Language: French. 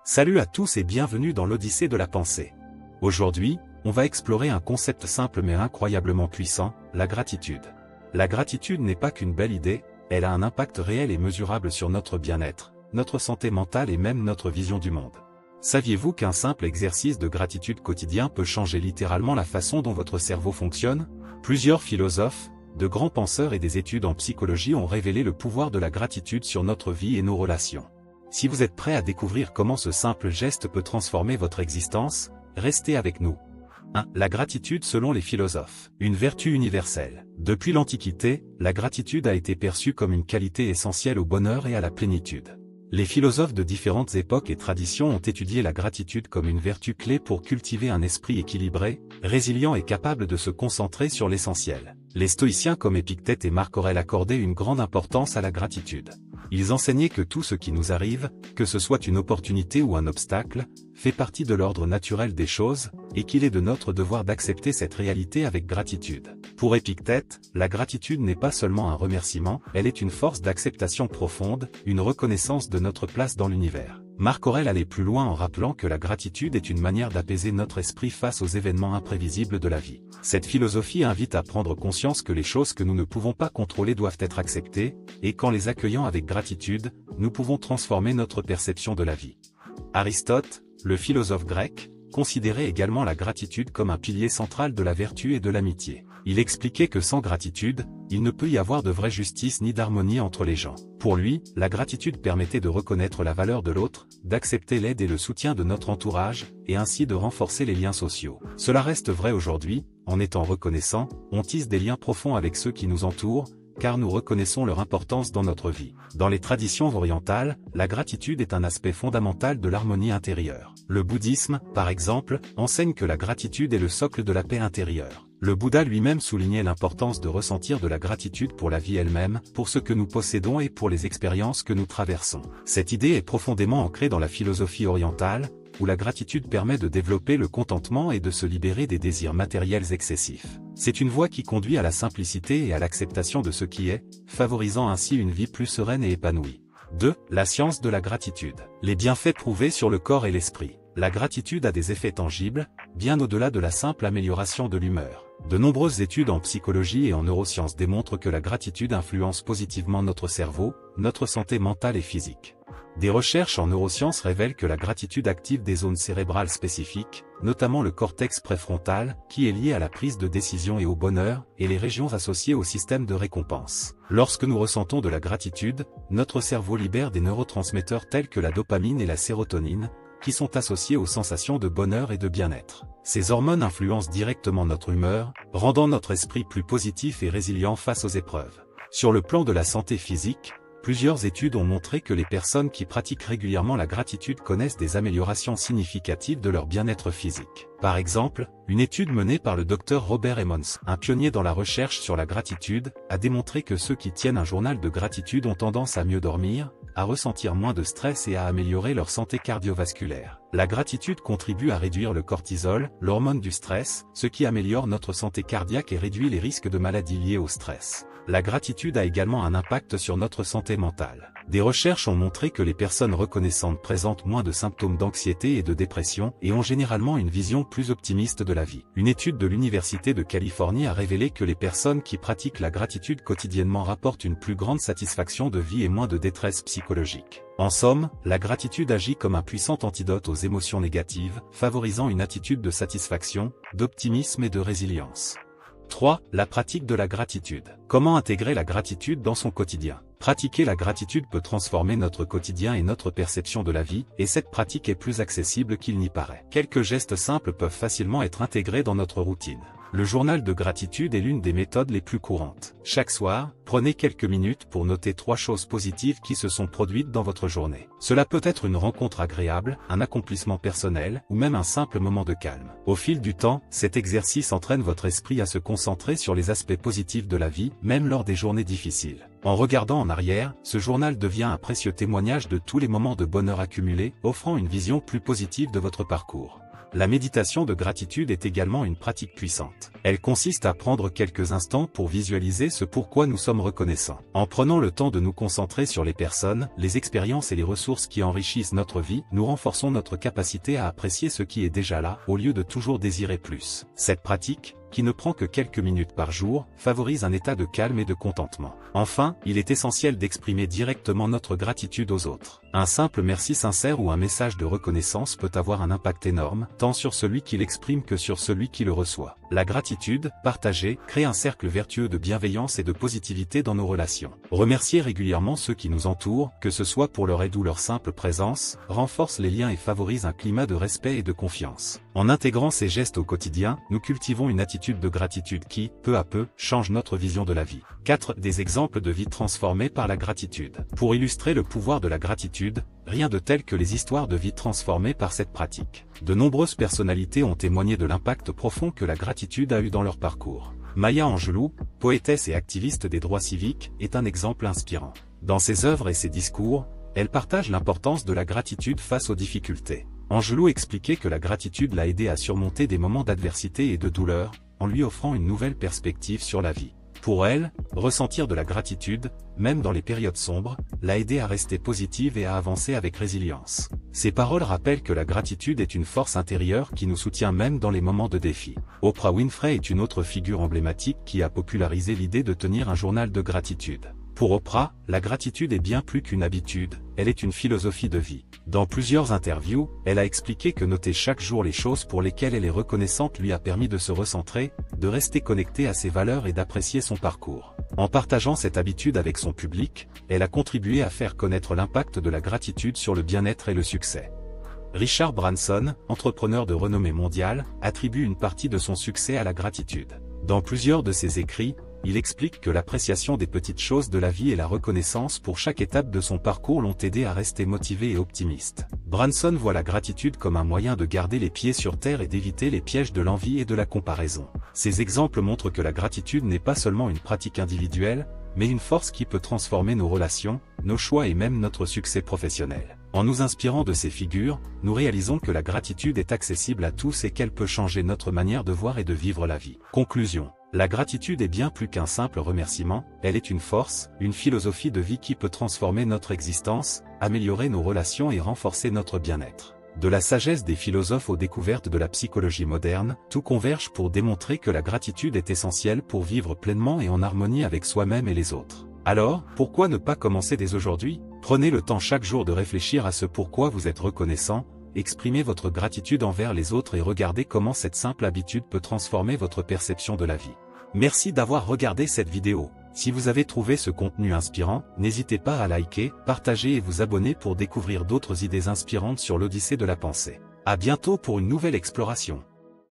Salut à tous et bienvenue dans l'Odyssée de la pensée. Aujourd'hui, on va explorer un concept simple mais incroyablement puissant, la gratitude. La gratitude n'est pas qu'une belle idée, elle a un impact réel et mesurable sur notre bien-être, notre santé mentale et même notre vision du monde. Saviez-vous qu'un simple exercice de gratitude quotidien peut changer littéralement la façon dont votre cerveau fonctionne? Plusieurs philosophes, de grands penseurs et des études en psychologie ont révélé le pouvoir de la gratitude sur notre vie et nos relations. Si vous êtes prêt à découvrir comment ce simple geste peut transformer votre existence, restez avec nous. 1. La gratitude selon les philosophes. Une vertu universelle. Depuis l'Antiquité, la gratitude a été perçue comme une qualité essentielle au bonheur et à la plénitude. Les philosophes de différentes époques et traditions ont étudié la gratitude comme une vertu clé pour cultiver un esprit équilibré, résilient et capable de se concentrer sur l'essentiel. Les stoïciens comme Épictète et Marc Aurèle accordaient une grande importance à la gratitude. Ils enseignaient que tout ce qui nous arrive, que ce soit une opportunité ou un obstacle, fait partie de l'ordre naturel des choses, et qu'il est de notre devoir d'accepter cette réalité avec gratitude. Pour Épictète, la gratitude n'est pas seulement un remerciement, elle est une force d'acceptation profonde, une reconnaissance de notre place dans l'univers. Marc Aurèle allait plus loin en rappelant que la gratitude est une manière d'apaiser notre esprit face aux événements imprévisibles de la vie. Cette philosophie invite à prendre conscience que les choses que nous ne pouvons pas contrôler doivent être acceptées, et qu'en les accueillant avec gratitude, nous pouvons transformer notre perception de la vie. Aristote, le philosophe grec, considérait également la gratitude comme un pilier central de la vertu et de l'amitié. Il expliquait que sans gratitude, il ne peut y avoir de vraie justice ni d'harmonie entre les gens. Pour lui, la gratitude permettait de reconnaître la valeur de l'autre, d'accepter l'aide et le soutien de notre entourage, et ainsi de renforcer les liens sociaux. Cela reste vrai aujourd'hui, en étant reconnaissant, on tisse des liens profonds avec ceux qui nous entourent, car nous reconnaissons leur importance dans notre vie. Dans les traditions orientales, la gratitude est un aspect fondamental de l'harmonie intérieure. Le bouddhisme, par exemple, enseigne que la gratitude est le socle de la paix intérieure. Le Bouddha lui-même soulignait l'importance de ressentir de la gratitude pour la vie elle-même, pour ce que nous possédons et pour les expériences que nous traversons. Cette idée est profondément ancrée dans la philosophie orientale, où la gratitude permet de développer le contentement et de se libérer des désirs matériels excessifs. C'est une voie qui conduit à la simplicité et à l'acceptation de ce qui est, favorisant ainsi une vie plus sereine et épanouie. 2. La science de la gratitude. Les bienfaits prouvés sur le corps et l'esprit. La gratitude a des effets tangibles, bien au-delà de la simple amélioration de l'humeur. De nombreuses études en psychologie et en neurosciences démontrent que la gratitude influence positivement notre cerveau, notre santé mentale et physique. Des recherches en neurosciences révèlent que la gratitude active des zones cérébrales spécifiques, notamment le cortex préfrontal, qui est lié à la prise de décision et au bonheur, et les régions associées au système de récompense. Lorsque nous ressentons de la gratitude, notre cerveau libère des neurotransmetteurs tels que la dopamine et la sérotonine, qui sont associés aux sensations de bonheur et de bien-être. Ces hormones influencent directement notre humeur, rendant notre esprit plus positif et résilient face aux épreuves. Sur le plan de la santé physique, plusieurs études ont montré que les personnes qui pratiquent régulièrement la gratitude connaissent des améliorations significatives de leur bien-être physique. Par exemple, une étude menée par le Dr Robert Emmons, un pionnier dans la recherche sur la gratitude, a démontré que ceux qui tiennent un journal de gratitude ont tendance à mieux dormir, à ressentir moins de stress et à améliorer leur santé cardiovasculaire. La gratitude contribue à réduire le cortisol, l'hormone du stress, ce qui améliore notre santé cardiaque et réduit les risques de maladies liées au stress. La gratitude a également un impact sur notre santé mentale. Des recherches ont montré que les personnes reconnaissantes présentent moins de symptômes d'anxiété et de dépression et ont généralement une vision plus optimiste de la vie. Une étude de l'Université de Californie a révélé que les personnes qui pratiquent la gratitude quotidiennement rapportent une plus grande satisfaction de vie et moins de détresse psychologique. En somme, la gratitude agit comme un puissant antidote aux émotions négatives, favorisant une attitude de satisfaction, d'optimisme et de résilience. 3. La pratique de la gratitude. Comment intégrer la gratitude dans son quotidien? Pratiquer la gratitude peut transformer notre quotidien et notre perception de la vie, et cette pratique est plus accessible qu'il n'y paraît. Quelques gestes simples peuvent facilement être intégrés dans notre routine. Le journal de gratitude est l'une des méthodes les plus courantes. Chaque soir, prenez quelques minutes pour noter 3 choses positives qui se sont produites dans votre journée. Cela peut être une rencontre agréable, un accomplissement personnel, ou même un simple moment de calme. Au fil du temps, cet exercice entraîne votre esprit à se concentrer sur les aspects positifs de la vie, même lors des journées difficiles. En regardant en arrière, ce journal devient un précieux témoignage de tous les moments de bonheur accumulés, offrant une vision plus positive de votre parcours. La méditation de gratitude est également une pratique puissante. Elle consiste à prendre quelques instants pour visualiser ce pourquoi nous sommes reconnaissants. En prenant le temps de nous concentrer sur les personnes, les expériences et les ressources qui enrichissent notre vie, nous renforçons notre capacité à apprécier ce qui est déjà là, au lieu de toujours désirer plus. Cette pratique, qui ne prend que quelques minutes par jour, favorise un état de calme et de contentement. Enfin, il est essentiel d'exprimer directement notre gratitude aux autres. Un simple merci sincère ou un message de reconnaissance peut avoir un impact énorme, tant sur celui qui l'exprime que sur celui qui le reçoit. La gratitude, partagée, crée un cercle vertueux de bienveillance et de positivité dans nos relations. Remercier régulièrement ceux qui nous entourent, que ce soit pour leur aide ou leur simple présence, renforce les liens et favorise un climat de respect et de confiance. En intégrant ces gestes au quotidien, nous cultivons une attitude de gratitude qui, peu à peu, change notre vision de la vie. 4. Des exemples de vie transformés par la gratitude. Pour illustrer le pouvoir de la gratitude, rien de tel que les histoires de vie transformées par cette pratique. De nombreuses personnalités ont témoigné de l'impact profond que la gratitude a eu dans leur parcours. Maya Angelou, poétesse et activiste des droits civiques, est un exemple inspirant. Dans ses œuvres et ses discours, elle partage l'importance de la gratitude face aux difficultés. Angelou expliquait que la gratitude l'a aidé à surmonter des moments d'adversité et de douleur, en lui offrant une nouvelle perspective sur la vie. Pour elle, ressentir de la gratitude, même dans les périodes sombres, l'a aidé à rester positive et à avancer avec résilience. Ces paroles rappellent que la gratitude est une force intérieure qui nous soutient même dans les moments de défi. Oprah Winfrey est une autre figure emblématique qui a popularisé l'idée de tenir un journal de gratitude. Pour Oprah, la gratitude est bien plus qu'une habitude, elle est une philosophie de vie. Dans plusieurs interviews, elle a expliqué que noter chaque jour les choses pour lesquelles elle est reconnaissante lui a permis de se recentrer, de rester connectée à ses valeurs et d'apprécier son parcours. En partageant cette habitude avec son public, elle a contribué à faire connaître l'impact de la gratitude sur le bien-être et le succès. Richard Branson, entrepreneur de renommée mondiale, attribue une partie de son succès à la gratitude. Dans plusieurs de ses écrits, il explique que l'appréciation des petites choses de la vie et la reconnaissance pour chaque étape de son parcours l'ont aidé à rester motivé et optimiste. Branson voit la gratitude comme un moyen de garder les pieds sur terre et d'éviter les pièges de l'envie et de la comparaison. Ces exemples montrent que la gratitude n'est pas seulement une pratique individuelle, mais une force qui peut transformer nos relations, nos choix et même notre succès professionnel. En nous inspirant de ces figures, nous réalisons que la gratitude est accessible à tous et qu'elle peut changer notre manière de voir et de vivre la vie. Conclusion. La gratitude est bien plus qu'un simple remerciement, elle est une force, une philosophie de vie qui peut transformer notre existence, améliorer nos relations et renforcer notre bien-être. De la sagesse des philosophes aux découvertes de la psychologie moderne, tout converge pour démontrer que la gratitude est essentielle pour vivre pleinement et en harmonie avec soi-même et les autres. Alors, pourquoi ne pas commencer dès aujourd'hui? Prenez le temps chaque jour de réfléchir à ce pourquoi vous êtes reconnaissant, exprimez votre gratitude envers les autres et regardez comment cette simple habitude peut transformer votre perception de la vie. Merci d'avoir regardé cette vidéo. Si vous avez trouvé ce contenu inspirant, n'hésitez pas à liker, partager et vous abonner pour découvrir d'autres idées inspirantes sur l'Odyssée de la pensée. À bientôt pour une nouvelle exploration.